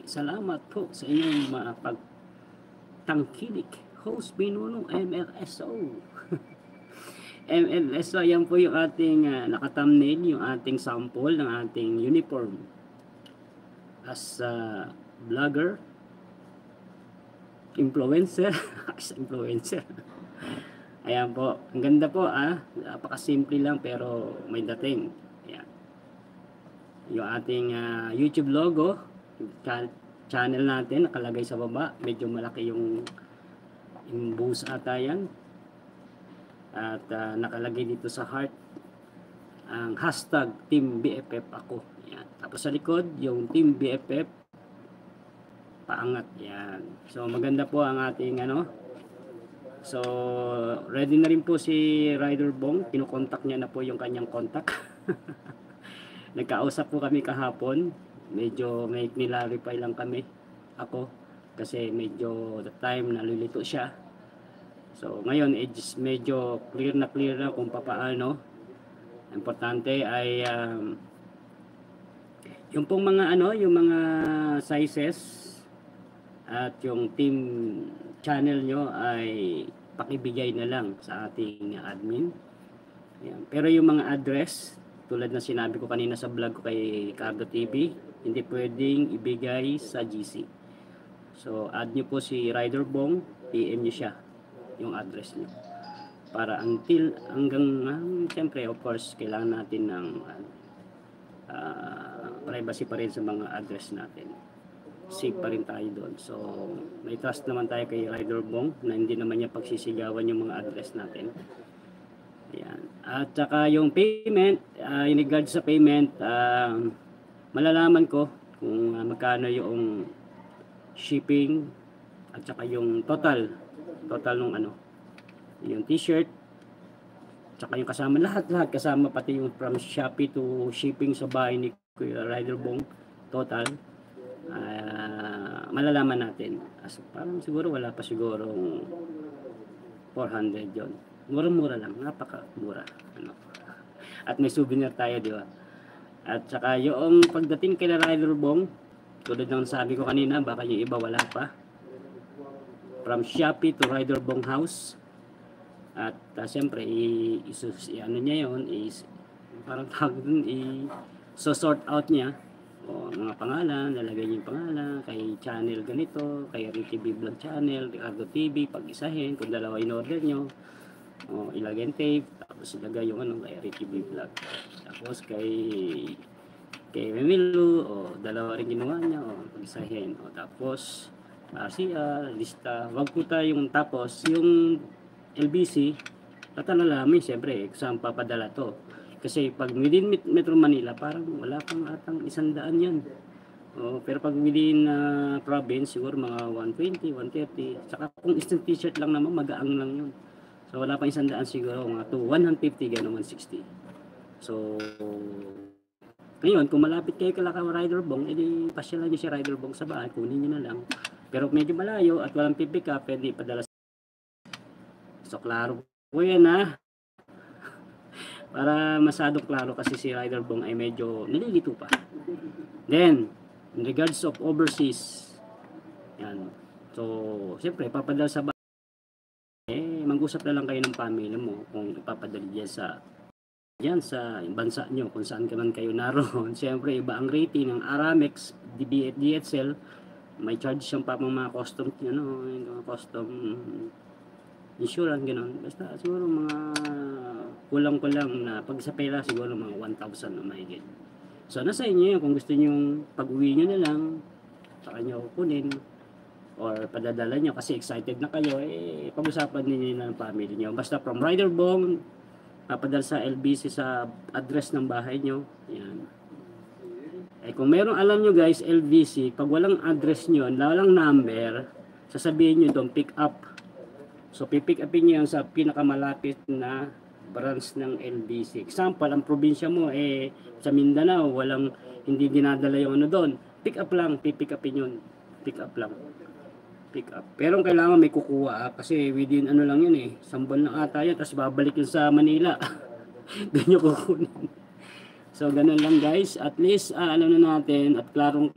Salamat po sa inyong mga pagtangkilik. Host Binuno, MLSO. MLSO, yan po yung ating naka-thumbnail, yung ating sample ng ating uniform as vlogger, influencer. As influencer. Ayan po, ang ganda po napaka-simple lang pero may dating. Ayan. Yung ating YouTube logo, channel natin nakalagay sa baba, medyo malaki yung buhos ata yan. At nakalagay dito sa heart ang hashtag Team BFF ako. Yan. Tapos sa likod yung Team BFF paangat. Yan. So maganda po ang ating So ready na rin po si Rider Bong. Kinokontak niya na po yung kanyang contact. Nagkausap po kami kahapon. Medyo may nilareply lang kami ako kasi medyo the time nalilito siya. So ngayon medyo clear na kung papaano. Importante ay yung pong mga yung mga sizes at yung team channel nyo ay pakibigay na lang sa ating admin. Ayan. Pero yung mga address tulad na sinabi ko kanina sa vlog ko kay Cardo TV, hindi pwedeng ibigay sa GC. So add nyo po si Rider Bong, PM nyo siya yung address nyo para hanggang siyempre of course kailangan natin ng privacy pa rin sa mga address natin, safe pa rin tayo doon. So may trust naman tayo kay Rider Bong na hindi naman niya pagsisigawan yung mga address natin. Ayan. At saka yung payment, in regard sa payment, malalaman ko kung magkano yung shipping at saka yung total nung yung t-shirt, tsaka yung kasama lahat kasama pati yung from Shopee to shipping sa bahay ni Kuya Rider Bong, total malalaman natin. Parang siguro wala pa sigurong 400 yon. Mura-mura lang, napaka-mura at may souvenir tayo, di ba? At saka yung pagdating kay Rider Bong, tulad ng sabi ko kanina, baka yung iba wala pa, from Shopee to Rider Bong House. At siyempre ano niya yun is parang tawag dun, sort out niya mga pangalan, lalagay niyo yung pangalan kay channel ganito, kay Ricky B Vlog channel, Ricardo TV, pag-isahin kung dalawa in order nyo, ilagay yung tape, tapos ilagay yung kay Ricky B Vlog, tapos kay Memilu, dalawa rin ginawa niya, pag-isahin, tapos RCR, lista, wag po tayong tapos yung LBC, tatanalamin siyempre saan papadala to. Kasi pag within Metro Manila, parang wala pang atang 100 yan. Pero pag within province, siguro mga 120, 130. Saka kung instant t-shirt lang naman, magaang lang yun. So wala pang 100 siguro, mga 150, gano'n, 160. So, ngayon, kung malapit kayo kay Rider Bong, edi pasyalan nyo si Rider Bong sa bahay, kunin nyo na lang. Pero medyo malayo at walang pipick up, pwede padala. So, klaro po yan para masyadong klaro kasi si Rider Bong ay medyo nalilito pa. Then, in regards of overseas, yan. So, siyempre, papadala sa bahay, mag-usap na lang kayo ng family mo kung ipapadala dyan sa bansa nyo, kung saan ka man kayo naroon. Siyempre, iba ang rating ng Aramex, DHL, may charge siyang pa mga custom, yung custom insurance, gano'n. Basta siguro mga kulang-kulang na pag sa pera siguro mga 1,000 na mahigit. So nasa inyo yun, kung gusto nyo pag-uwi nyo na lang, saka nyo kunin or padadala nyo kasi excited na kayo, pag-usapan ninyo ng family nyo. Basta from Rider Bong, papadala sa LBC sa address ng bahay nyo. Yan. Kung meron alam nyo guys, LBC, pag walang address nyo, walang number, sasabihin nyo doon pick up. So pipick upin nyo sa pinakamalapit na branch ng LBC. Example, ang probinsya mo sa Mindanao, hindi dinadala yung doon. Pick up lang, pipick upin yun. Pick up lang. Pick up. Pero kailangan may kukuha kasi within lang yun sambal na ata yun, tapos babalik yun sa Manila. Doon nyo kukunin. So ganun lang guys, at least alam na natin at klarong